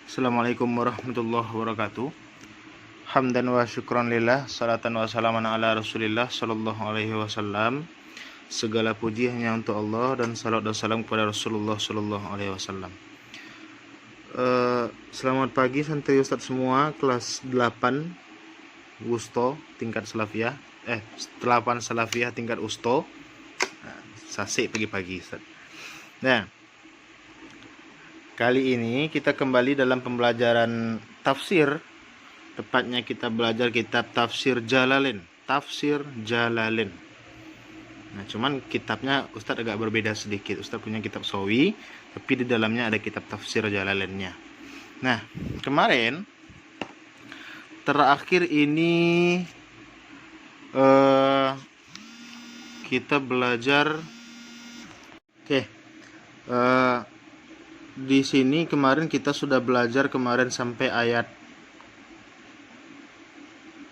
Assalamualaikum warahmatullahi wabarakatuh. Hamdan wa syukran lillah, salatan wa salaman ala rasulillah sallallahu alaihi wasallam. Segala puji hanya untuk Allah dan salat dan salam kepada Rasulullah sallallahu alaihi wasallam. Selamat pagi santai Ustadz semua, kelas 8 Wusto tingkat Salafiyah 8 Salafiyah tingkat Usto. Sasik pagi-pagi Ustadz. Nah, kali ini kita kembali dalam pembelajaran tafsir. Tepatnya kita belajar kitab Tafsir Jalalain. Tafsir Jalalain. Nah, cuman kitabnya Ustadz agak berbeda sedikit. Ustadz punya kitab Sawi, tapi di dalamnya ada kitab Tafsir Jalalainnya. Nah, kemarin terakhir ini kita belajar. Di sini kemarin kita sudah belajar sampai ayat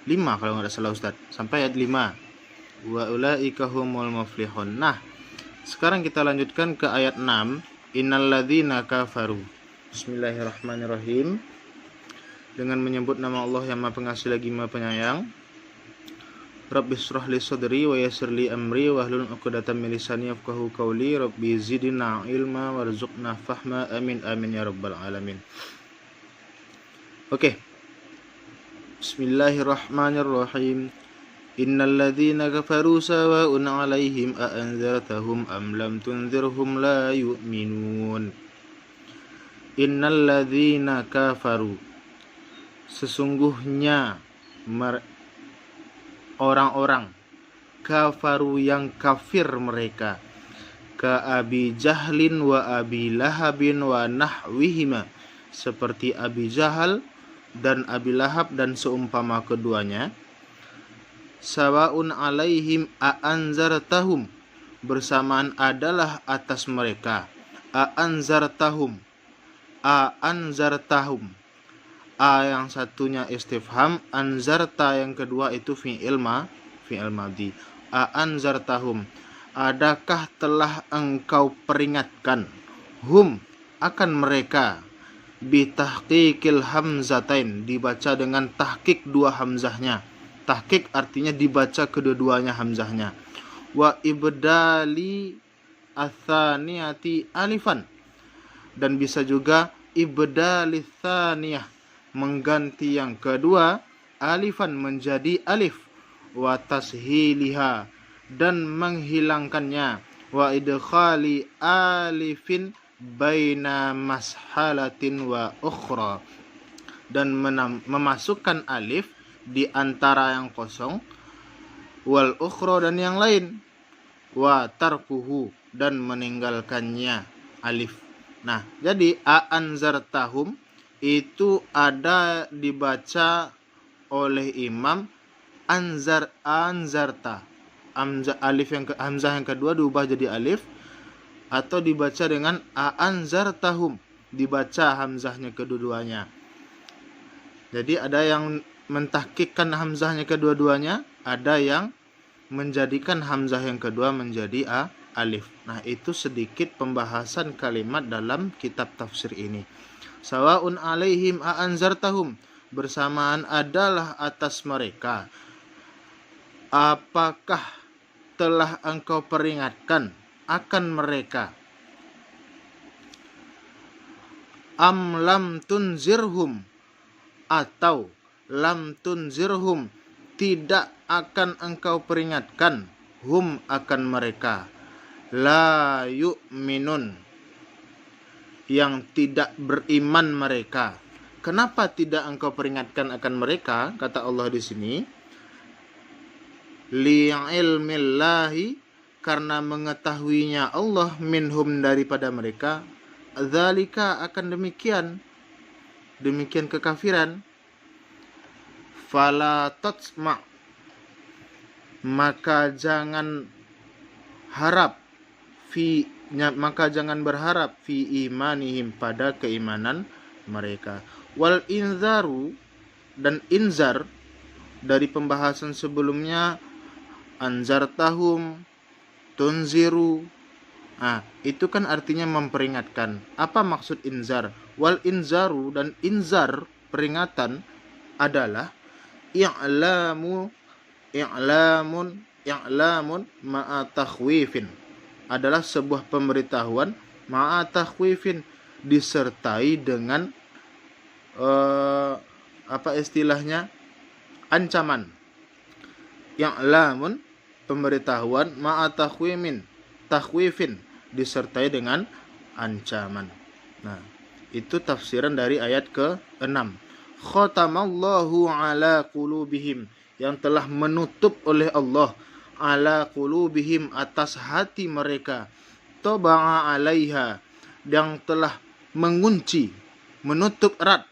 5 kalau nggak salah Ustadz. Sampai ayat 5. Wa ulaika humul muflihun. Nah, sekarang kita lanjutkan ke ayat 6. Innalladzina kafaru. Bismillahirrahmanirrahim. Dengan menyebut nama Allah yang Maha Pengasih lagi Maha Penyayang. Rabbi shrah li sadri wa yassir li amri wahlul 'uqdatam min lisani yafqahu qawli. Rabbi zidna ilma warzuqna fahma. Amin amin ya rabbal alamin. Oke. Bismillahirrahmanirrahim. Innal ladzina kafaru sawa'un 'alaihim a anzartahum am lam tunzirhum la yu'minun. Innal ladzina kafaru, sesungguhnya orang-orang kafaru yang kafir mereka, ka Abi Jahlin wa Abi Lahabin wa nahwihima, seperti Abi Jahal dan Abi Lahab dan seumpama keduanya. Sawaun alaihim a anzartahum, bersamaan adalah atas mereka. A anzartahum, A yang satunya istifham, anzarta yang kedua itu fi'il madhi. A anzartahum, adakah telah engkau peringatkan, hum akan mereka, bitahqiqil hamzatain, dibaca dengan tahqiq dua hamzahnya. Tahqiq artinya dibaca kedua-duanya hamzahnya. Wa ibdali atsaniyati alifan, dan bisa juga ibdali tsaniyah, mengganti yang kedua alifan menjadi alif. Wa tashiliha, dan menghilangkannya. Wa idkhali alifin baina mashalatin wa ukhra, dan memasukkan alif di antara yang kosong, wal ukhra, dan yang lain. Wa tarkuhu, dan meninggalkannya alif. Nah, jadi a anzartahum itu ada dibaca oleh imam anzarta. Hamzah yang kedua diubah jadi alif, atau dibaca dengan a anzartahum, dibaca hamzahnya kedua-duanya. Jadi ada yang mentahkikkan hamzahnya kedua-duanya, ada yang menjadikan hamzah yang kedua menjadi alif. Nah, itu sedikit pembahasan kalimat dalam kitab tafsir ini. Sawaun alaihim a anzartahum, bersamaan adalah atas mereka, apakah telah engkau peringatkan akan mereka. Am lam tunzirhum, atau lam tunzirhum, tidak akan engkau peringatkan, hum akan mereka, la yu'minun, yang tidak beriman mereka. Kenapa tidak engkau peringatkan akan mereka? Kata Allah di sini, li'ilmillahi, karena mengetahuinya Allah, minhum, daripada mereka, dzalika, akan demikian kekafiran. Fala tatsma, maka jangan berharap fi imanihim, pada keimanan mereka. Wal inzaru, dan inzar dari pembahasan sebelumnya, anzartahum, tunziru, Nah, itu kan artinya memperingatkan. Apa maksud inzar? Wal inzaru, dan inzar peringatan adalah i'lamu i'lamun ma'a takhwifin. Adalah sebuah pemberitahuan ma'a takhwifin, disertai dengan apa istilahnya? Ancaman. I'lamun pemberitahuan ma'a takhwifin disertai dengan ancaman. Nah, itu tafsiran dari ayat ke-6. Khatamallahu ala qulubihim, yang telah menutup oleh Allah, ala qulubihim atas hati mereka, taba'a alaiha, yang telah mengunci, menutup erat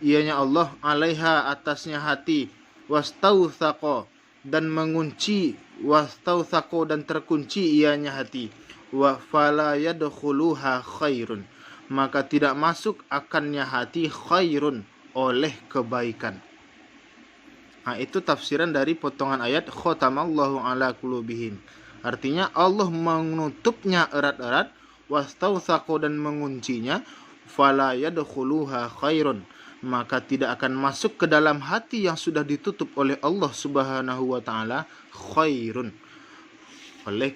ianya Allah, alaiha atasnya hati, wastautsaqo, dan mengunci, wastautsaqo dan terkunci ianya hati, wa fala yadkhuluha khairun, maka tidak masuk akannya hati khairun, oleh kebaikan. Nah, itu tafsiran dari potongan ayat khatamallahu ala qulubihim. Artinya Allah menutupnya erat-erat, wastautsaqo dan menguncinya, fala yadkhuluha khairun, maka tidak akan masuk ke dalam hati yang sudah ditutup oleh Allah Subhanahu wa taala khairun, oleh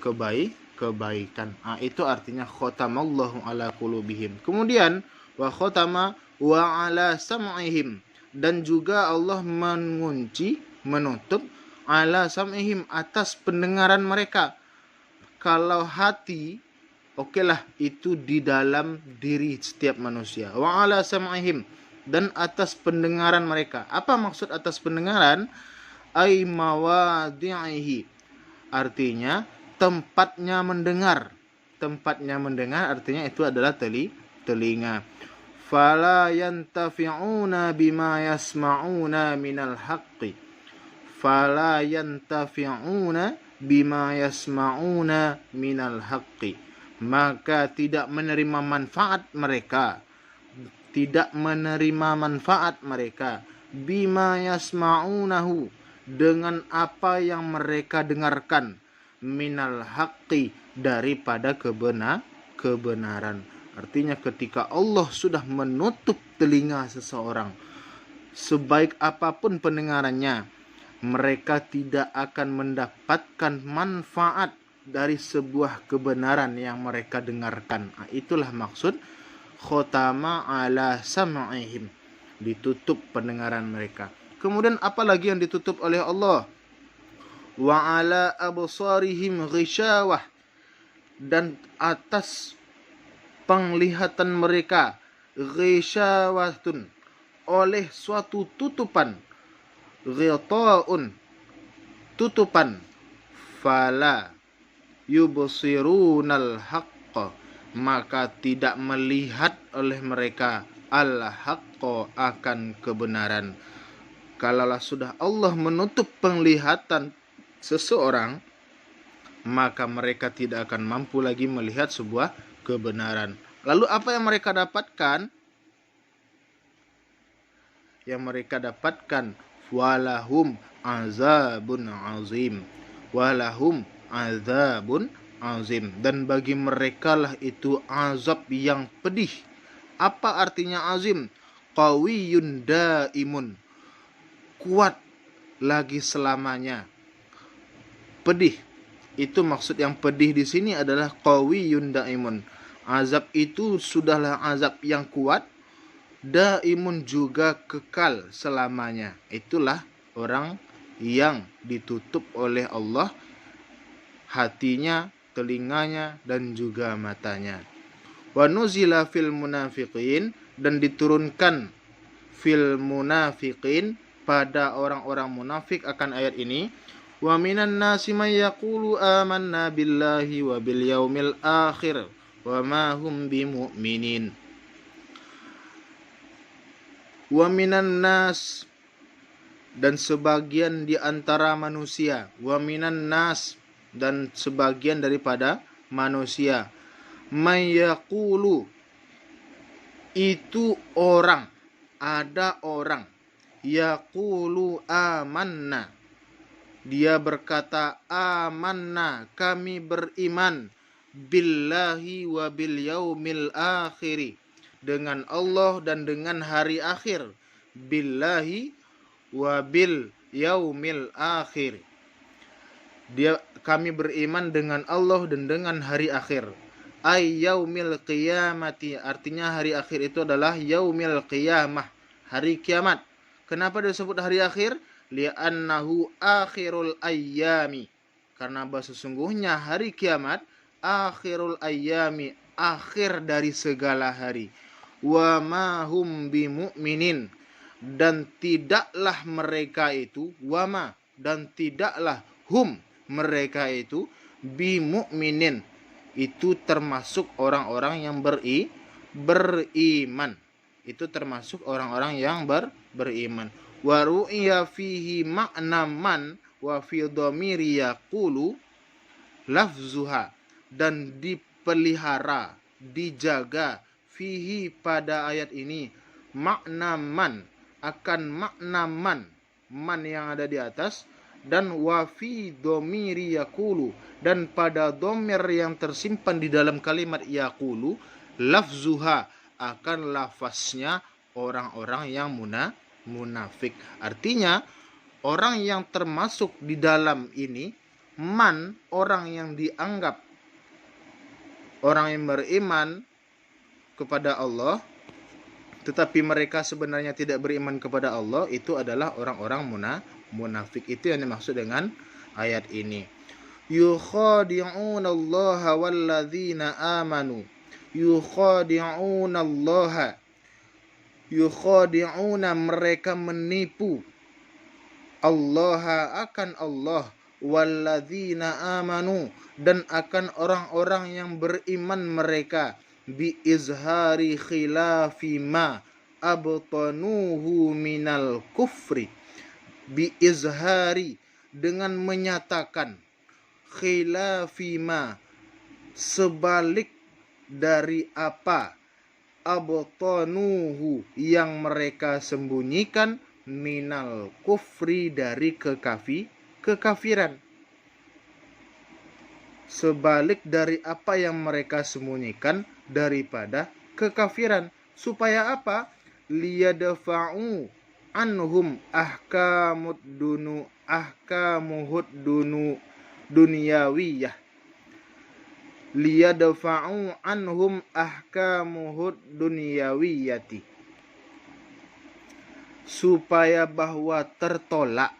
kebaikan. Nah, itu artinya khatamallahu ala qulubihim. Kemudian wa khatama wa ala sam'ihim, dan juga Allah mengunci, menutup ala sam'ihim, atas pendengaran mereka. Kalau hati, okelah, itu di dalam diri setiap manusia. Wa ala sam'ihim, dan atas pendengaran mereka. Apa maksud atas pendengaran? Ay mawadi'ihi, artinya tempatnya mendengar. Tempatnya mendengar artinya itu adalah telinga. Fala yantafi'una bima yasma'una minal haqqi. Fala yantafi'una bima yasma'una minal haqqi, maka tidak menerima manfaat mereka, bima yasma'unahu, dengan apa yang mereka dengarkan, minal haqqi, daripada kebenaran. Artinya ketika Allah sudah menutup telinga seseorang, sebaik apapun pendengarannya, mereka tidak akan mendapatkan manfaat dari sebuah kebenaran yang mereka dengarkan. Nah, itulah maksud khotama ala sam'ihim, ditutup pendengaran mereka. Kemudian apa lagi yang ditutup oleh Allah? Wa ala absarihim ghishawah, dan atas penglihatan mereka ghishawatun, oleh suatu tutupan, ghita'un, tutupan, fala yubsirunal haqqa, maka tidak melihat oleh mereka al-haqqa, akan kebenaran. Kalaulah sudah Allah menutup penglihatan seseorang, maka mereka tidak akan mampu lagi melihat sebuah kebenaran. Lalu apa yang mereka dapatkan? Yang mereka dapatkan, walahum azabun azim, walahum azabun azim, dan bagi mereka lah itu azab yang pedih. Apa artinya azim? Qawiyun daimun, kuat lagi selamanya. Pedih, itu maksud yang pedih di sini adalah qawiyun daimun. Azab itu sudahlah azab yang kuat, daimun juga kekal selamanya. Itulah orang yang ditutup oleh Allah hatinya, telinganya, dan juga matanya. Wa nuzila fil munafiqin, dan diturunkan fil munafiqin, pada orang-orang munafik akan ayat ini. Wa minan nasi may yaqulu amanna billahi wa bil yaumil akhir wa ma hum bimu'minin. Wa minan nas, dan sebagian di antara manusia, wa minan nas, dan sebagian daripada manusia, may yaqulu, itu orang, ada orang, yaqulu amanna, dia berkata amanna, kami beriman, billahi wa bil yaumil akhiri, dengan Allah dan dengan hari akhir. Billahi wa bil yaumil akhir. Kami beriman dengan Allah dan dengan hari akhir. Ay yaumil qiyamati, artinya hari akhir itu adalah yaumil qiyamah, hari kiamat. Kenapa disebut hari akhir? Li'annahu akhirul ayyami, karena sesungguhnya hari kiamat akhirul ayyami, akhir dari segala hari. Wa ma hum bimu'minin, dan tidaklah mereka itu, wama, dan tidaklah hum, mereka itu, bimu'minin, itu termasuk orang-orang yang beriman. Itu termasuk orang-orang yang beriman. Wa ru'iya fihi makna man wa fi dhamiri yaqulu lafzuha, dan dipelihara, dijaga, fihi pada ayat ini, makna man, akan makna man yang ada di atas, dan wa fi dhamiri yaqulu, dan pada dhamir yang tersimpan di dalam kalimat yaqulu, lafzuha, akan lafaznya orang-orang yang munafik. Artinya orang yang termasuk di dalam ini, man, orang yang dianggap orang yang beriman kepada Allah, tetapi mereka sebenarnya tidak beriman kepada Allah, itu adalah orang-orang munafik. Itu yang dimaksud dengan ayat ini. Yukhadi'una allaha walladzina amanu. Yukhadi'una allaha, yukhadi'una, mereka menipu, Allah, akan Allah, walladzina amanu, dan akan orang-orang yang beriman mereka, bi izhari khilafi ma abtanuhu minal kufri, bi izhari, dengan menyatakan, khilafi ma, sebalik dari apa, abtanuhu, yang mereka sembunyikan, minal kufri, dari kekafiran. Sebalik dari apa yang mereka sembunyikan daripada kekafiran. Supaya apa? Liyadfa'u anhum ahkamuhud dunyawiyah. Liyadfa'u anhum ahkamuhud dunyawiyati, supaya bahwa tertolak,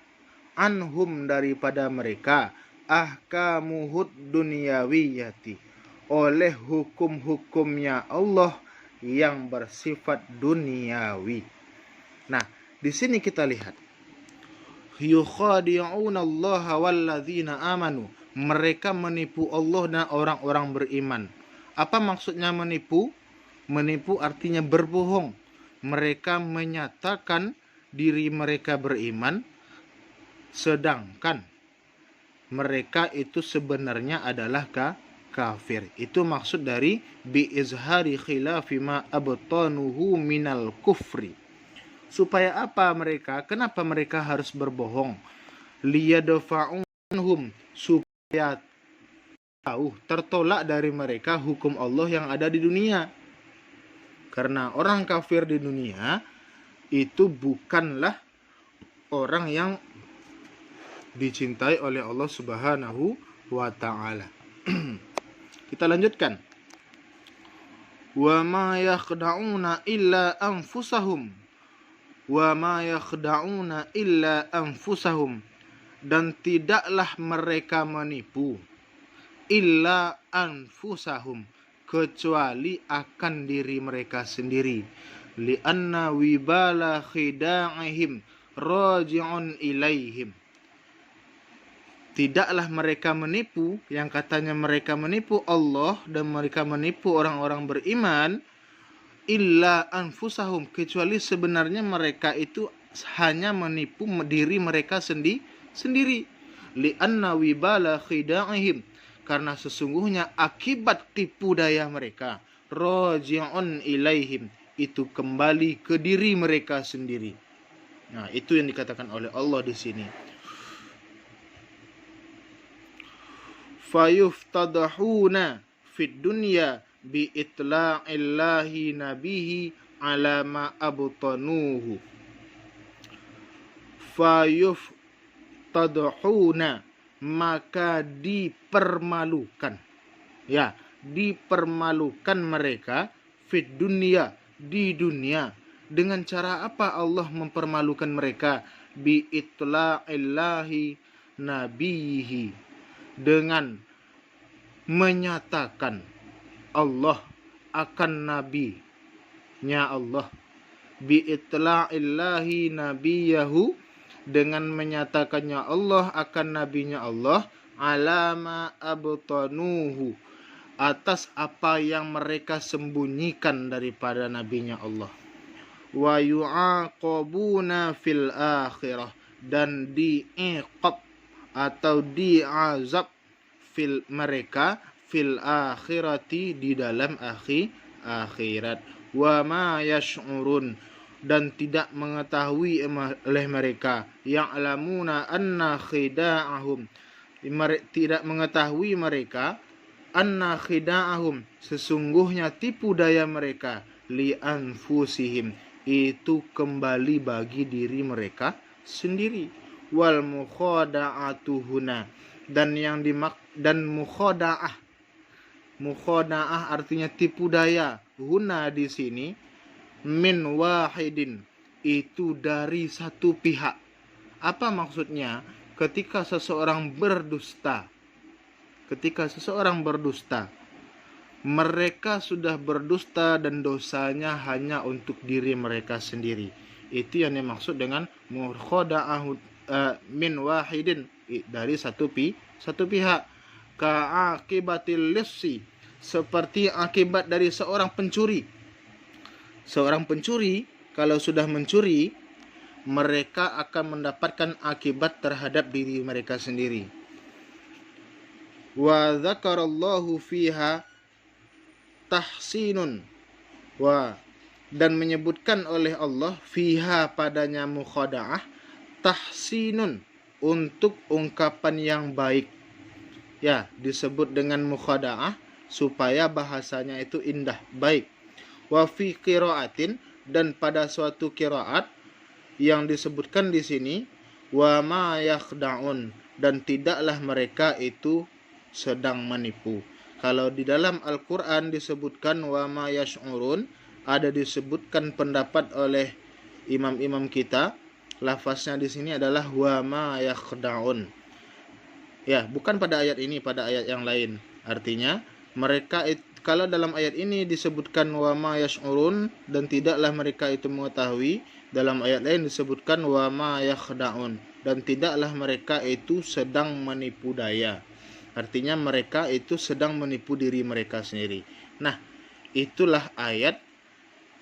anhum, daripada mereka, ahkamuhud dunyawiyati, oleh hukum-hukumnya Allah yang bersifat duniawi. Nah, di sini kita lihat, yukhadi'una allaha walladzina amanu, mereka menipu Allah dan orang-orang beriman. Apa maksudnya menipu? Menipu artinya berbohong. Mereka menyatakan diri mereka beriman, sedangkan mereka itu sebenarnya adalah kafir. Itu maksud dari bi izhari khilafi ma abtanuhu minal kufri. Supaya apa mereka? Kenapa mereka harus berbohong? Liyadfa'unhum, supaya tertolak dari mereka hukum Allah yang ada di dunia. Karena orang kafir di dunia itu bukanlah orang yang dicintai oleh Allah Subhanahu wa ta'ala. Kita lanjutkan. Wa ma yakhda'una illa anfusahum. Wa ma yakhda'una illa anfusahum, dan tidaklah mereka menipu, illa anfusahum, kecuali akan diri mereka sendiri. Lianna wibala khida'ihim raji'un ilaihim. Tidaklah mereka menipu, yang katanya mereka menipu Allah dan mereka menipu orang-orang beriman, illa anfusahum, kecuali sebenarnya mereka itu hanya menipu diri mereka sendiri. Lianna wibala khida'ihim, karena sesungguhnya akibat tipu daya mereka, raji'un ilaihim, itu kembali ke diri mereka sendiri. Nah, itu yang dikatakan oleh Allah di sini. Fayuftadahuna fid dunya bi itla'illahi nabihi ala ma abtanuhu fayuf tadhuna, maka dipermalukan, ya, dipermalukan mereka fid dunya, di dunia. Dengan cara apa Allah mempermalukan mereka? Bi itla'illahi nabihi, dengan menyatakan Allah akan nabinya Allah. Bi itla'illahi nabiyahu, dengan menyatakannya Allah akan nabinya Allah, alama abtanuhu, atas apa yang mereka sembunyikan daripada nabinya Allah. Wa yu'aqabuna fil akhirah, dan diiqab atau diazab mereka fil akhirati, di dalam akhirat. Wa ma yash'urun, dan tidak mengetahui oleh mereka, ya'lamuna anna khida'ahum, tidak mengetahui mereka, anna khida'ahum, sesungguhnya tipu daya mereka, li anfusihim, itu kembali bagi diri mereka sendiri. Wal mukhada'atuhuna, dan mukhada'ah artinya tipu daya, huna di sini min wahidin, itu dari satu pihak. Apa maksudnya? Ketika seseorang berdusta, mereka sudah berdusta dan dosanya hanya untuk diri mereka sendiri. Itu yang dimaksud dengan mukhada'ah min wahidin, dari satu pihak. Ka'aqibatil lissi, seperti akibat dari seorang pencuri. Seorang pencuri kalau sudah mencuri, mereka akan mendapatkan akibat terhadap diri mereka sendiri. Wa dzakarallahu fiha tahsinun, dan menyebutkan oleh Allah fiha, padanya mukhada'ah, tahsinun, untuk ungkapan yang baik. Ya, disebut dengan mukhada'ah supaya bahasanya itu indah, baik. Wa fi qiraatin, dan pada suatu qiraat yang disebutkan di sini, wa ma yakhda'un, dan tidaklah mereka itu sedang menipu. Kalau di dalam Al-Qur'an disebutkan wa ma yash'urun, ada disebutkan pendapat oleh imam-imam kita, lafaznya di sini adalah wa ma yakhda'un. Ya, bukan pada ayat ini, pada ayat yang lain. Artinya mereka kalau dalam ayat ini disebutkan wa ma yash'urun, dan tidaklah mereka itu mengetahui, dalam ayat lain disebutkan wa ma yakhda'un, dan tidaklah mereka itu sedang menipu daya. Artinya mereka itu sedang menipu diri mereka sendiri. Nah, itulah ayat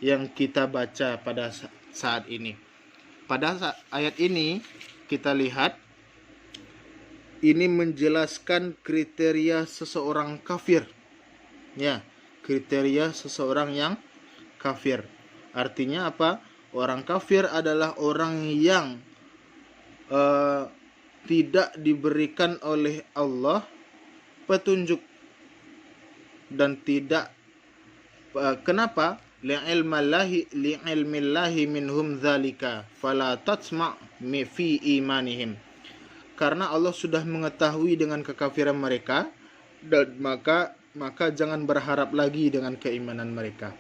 yang kita baca pada saat ini. Pada ayat ini kita lihat, ini menjelaskan kriteria seseorang kafir. Ya, kriteria seseorang yang kafir. Artinya apa? Orang kafir adalah orang yang tidak diberikan oleh Allah petunjuk, dan tidak kenapa? Li'ilmillahi minhum dzalika fala tatsma' fi imanihim. Karena Allah sudah mengetahui dengan kekafiran mereka, dan maka jangan berharap lagi dengan keimanan mereka.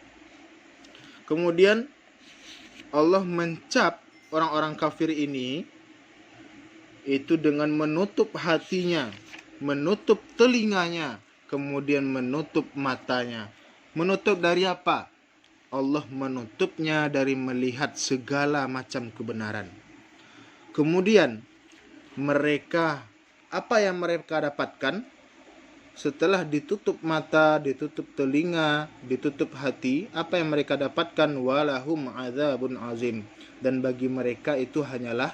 Kemudian Allah mencap orang-orang kafir ini itu dengan menutup hatinya, menutup telinganya, kemudian menutup matanya. Menutup dari apa? Allah menutupnya dari melihat segala macam kebenaran. Kemudian mereka, apa yang mereka dapatkan setelah ditutup mata, ditutup telinga, ditutup hati? Apa yang mereka dapatkan? Walahum azabun azim, dan bagi mereka itu hanyalah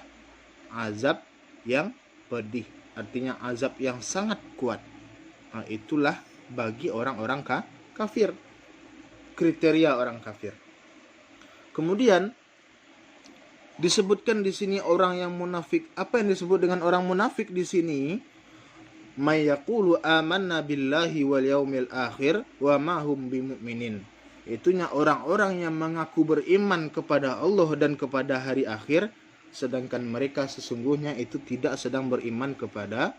azab yang pedih, artinya azab yang sangat kuat. Nah, itulah bagi orang-orang kafir, kriteria orang kafir. Kemudian disebutkan di sini orang yang munafik. Apa yang disebut dengan orang munafik di sini? may yaqulu amanna billahi wal yaumil akhir wa ma hum bimu'minin. Itunya orang-orang yang mengaku beriman kepada Allah dan kepada hari akhir, sedangkan mereka sesungguhnya itu tidak sedang beriman kepada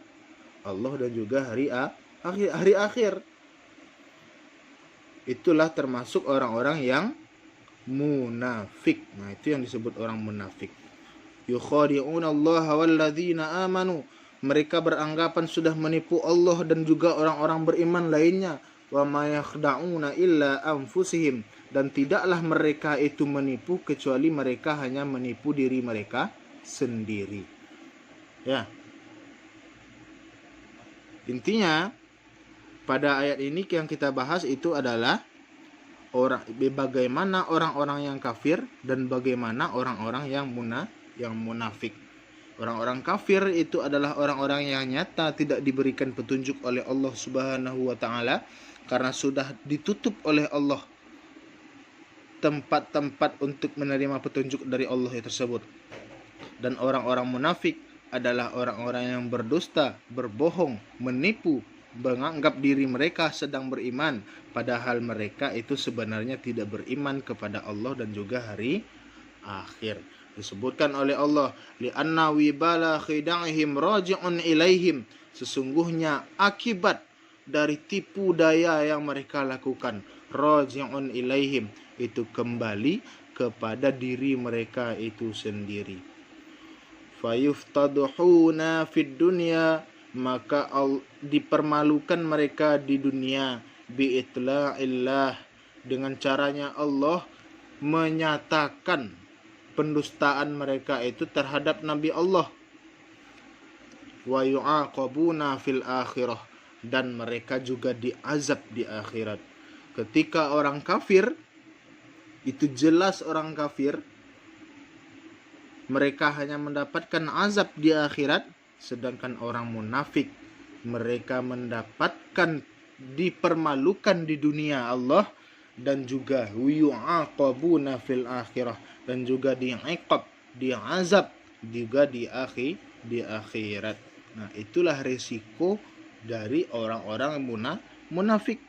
Allah dan juga hari akhir. Itulah termasuk orang-orang yang munafik. Nah, itu yang disebut orang munafik. Yukhadi'una Allah walladzina amanu. Mereka beranggapan sudah menipu Allah dan juga orang-orang beriman lainnya. Wa ma yakhda'una illa anfusihim. Dan tidaklah mereka itu menipu kecuali mereka hanya menipu diri mereka sendiri. Ya. Intinya pada ayat ini yang kita bahas itu adalah bagaimana orang-orang yang kafir dan bagaimana orang-orang yang munafik. Orang-orang kafir itu adalah orang-orang yang nyata tidak diberikan petunjuk oleh Allah Subhanahu wa taala karena sudah ditutup oleh Allah tempat-tempat untuk menerima petunjuk dari Allah tersebut. Dan orang-orang munafik adalah orang-orang yang berdusta, berbohong, menipu, menganggap diri mereka sedang beriman padahal mereka itu sebenarnya tidak beriman kepada Allah dan juga hari akhir. Disebutkan oleh Allah, li'anna wibala khida'ihim raji'un ilaihim. Sesungguhnya akibat dari tipu daya yang mereka lakukan, raji'un ilaihim, itu kembali kepada diri mereka itu sendiri. Fayuftaduhuna fid dunya, maka dipermalukan mereka di dunia, bi'itla'illah, dengan caranya Allah menyatakan pendustaan mereka itu terhadap Nabi Allah. Wa yu'aqabuna fil akhirah, dan mereka juga diazab di akhirat. Ketika orang kafir, itu jelas orang kafir, mereka hanya mendapatkan azab di akhirat, sedangkan orang munafik mereka mendapatkan dipermalukan di dunia Allah dan juga yu'aqabuna fil akhirah, dan juga diiqab, diazab juga di akhirat. Nah, itulah risiko dari orang-orang munafik.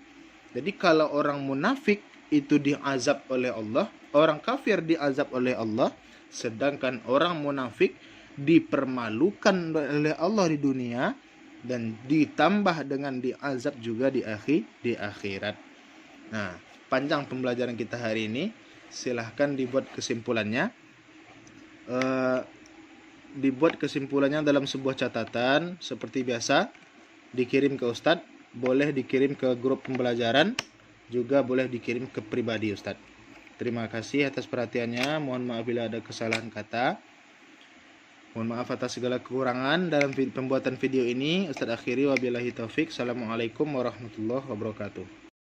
Jadi kalau orang munafik itu diazab oleh Allah, orang kafir diazab oleh Allah, sedangkan orang munafik dipermalukan oleh Allah di dunia dan ditambah dengan diazab juga di akhirat. Nah, panjang pembelajaran kita hari ini. Silahkan dibuat kesimpulannya. Dibuat kesimpulannya dalam sebuah catatan seperti biasa, dikirim ke Ustadz, boleh dikirim ke grup pembelajaran, juga boleh dikirim ke pribadi Ustadz. Terima kasih atas perhatiannya. Mohon maaf bila ada kesalahan kata. Mohon maaf atas segala kekurangan dalam pembuatan video ini. Ustadz akhiri wabillahi taufik. Assalamualaikum warahmatullahi wabarakatuh.